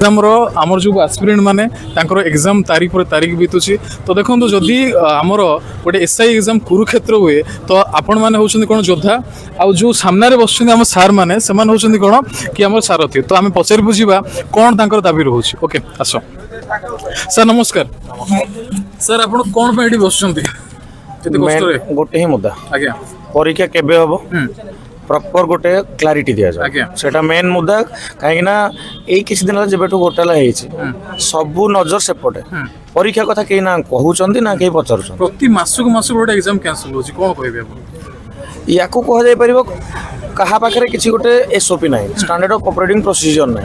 Exam आमर जो आस्पिरेंट माने एग्जाम तारीख पर तारीख बीतुची तो देखो जदि आमर गोटे एसआई एग्जाम कुरुक्षेत्र हुए तो आपण मैंने होउछन्ति कोन योद्धा आ जो सामने बसुछन्ति आम सार मैंने सेमान होउछन्ति कोन कि आम सारथी तो आम पचारि बुझीबा कोन तांकर दाबी रहउछि। ओके आसो सर नमस्कार सर आपण कोन पे एठी बसुछन्ति एते कष्ट रे गोटे ही मुद्दा आज्ञा परीक्षा केबे हबो प्रॉपर गोटे क्लारिटी दिया जाए सेटा मेन मुद्दा कहीं ना यही किसी दिन जब घोटाला सबू नजर सेपटे परीक्षा कथा कहीं ना कहउचंती ना कहीं पचारुचंती प्रति मासक मास गोटे एग्जाम कैंसिल होछि कोन कहबे आपण या कह जाय परिबो कहा पाखरे किसी गोटे एसओपी ना स्टैंडर्ड ऑफ ऑपरेटिंग प्रोसीजर ना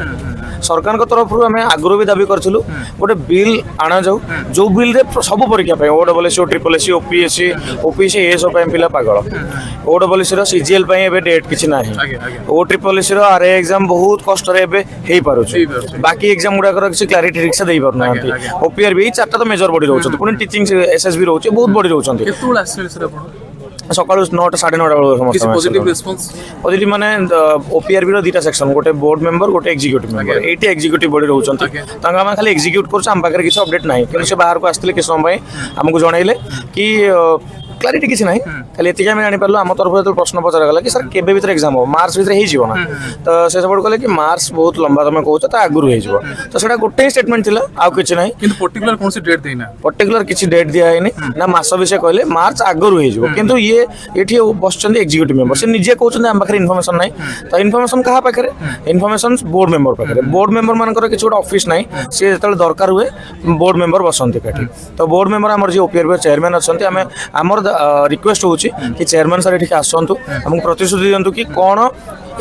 सरकार को तरफ आम आगुरी भी दाबी करूँ गोटे बिल आना जाऊ जो बिल रे सब परीक्षा पे ओडब्ल्यूएससी ट्रिपल ओपीएससी ओपीएससी ए सब पिला पागल ओडब्ल्यूएससी सीजीएल डेट किसी ना ओ ट्रिपल आरए एग्जाम बहुत कष्ट हो पारे बाकी एग्जाम गुड़ाक किसी क्लारिटी ठीक से दे पारना ओपीआर भी चार्टा तो मेजर बड़ी रोचे पुणी टीचिंग एसएसबी रोचे बहुत बड़ी रोचे सकाल 9टा 9:30 पॉजिटिव माने ओपीआरबी रो दीटा सेक्शन गोटे बोर्ड मेंबर गोटे एग्जीक्यूटिव मेंबर एटी एग्जीक्यूटिव बॉडी रहउचंती तांगा हम खाली एग्जीक्यूट करछ हम पाकर किछ अपडेट नाही कि से बाहर को आस्थिले कि समय हमकु जणाइले कि क्लारिटी किसी ना खाली एतिक आम जानी पार्लु आम तरफ जो प्रश्न पचरा गला कि सर केबे भीतर एग्जाम हो मार्च भीतर हो ना तो से सब कहले कि मार्च बहुत लंबा तुम कहूछ तो आगुरी हो तो सेटा गोटे स्टेटमेंट थिला आ किछि नाही किंतु पर्टिकुलर कोन से डेट देना पर्टिकुलर किछि डेट दिया हैनी ना मास विषय कहले मार्च आगुरी हो किंतु ये एठी बसचंदी एग्जीक्यूटिव मेंबर से निजे कहउछन हम पाखरे इन्फॉर्मेशन नाही तो इन्फॉर्मेशन कहा पाखरे इन्फॉर्मेशन बोर्ड मेंबर पाखरे बोर्ड मेंबर मानकर किछि गोटे ऑफिस नाही से जेतल दरकार हुए बोर्ड मेंबर बसंती काठी तो बोर्ड मेंबर हमर जे ओपीआरबी चेयरमैन अछंती हमें हमर रिक्वेस्ट होची कि चेयरमैन सर एठी आसंतु हमको प्रतिश्रुति दियंतु कि कोन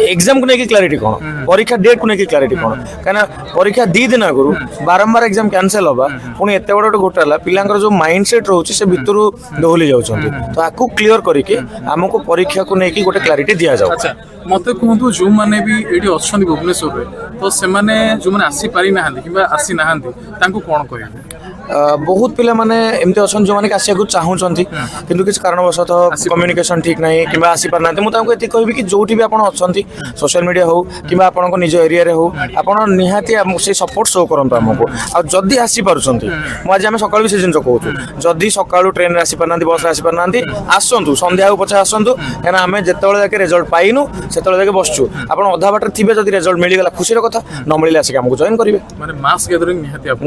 एग्जाम को लेके क्लारिटी कोन परीक्षा डेट को लेके क्लारिटी कोन काना परीक्षा 2 दिन आगु बारंबार एग्जाम कैंसिल होबा पुणी एते बड़ घोटाला पिलांकर जो माइंडसेट रहउची से भितरु दोहली जाउछंती तो आकु क्लियर करिके हमको परीक्षा को लेके गोटे क्लारिटी दिया जाउ। अच्छा मते कहंतु जो माने भी एठी अछंती भुवनेश्वर रे तो से माने जो माने आसी पारि नाहंती किबा आसी नाहंती तांको कोन कहबे बहुत पिला माने एमती अछन जो माने आसिया को चाहउचंती किंतु किछ कारणवशतः कम्युनिकेशन ठीक नाही किबा आसी पारनाते मु तांको एति कहबी कि जोठी भी आपण अछंती सोशल मीडिया हो किबा आपण को निज एरिया रे हो आपण निहाती से सपोर्ट शो करंतु हमको आ जदी आसी पारुचंती मु आज हम सकाळ भी से जिंस कहउछु जदी सकाळू ट्रेन रे आसी पारनांती बस रे आसी पारनांती आसंतु संध्या को पछा आसंतु एना हमें जेतेबेले जाके रिजल्ट पाइनु सेतेबेले जाके बसछु आपण अधा बाटर थिबे जदी रिजल्ट मिली गला खुशी रो कथा न मिलिले आसी हमको जॉइन करिवे माने मास गैदरिंग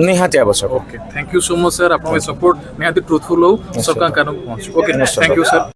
निहाती आवश्यक। Okay thank you so much sir आपन सपोर्ट निहाती ट्रूथफुल हो सबका कारण पहुंच। Okay thank you sir.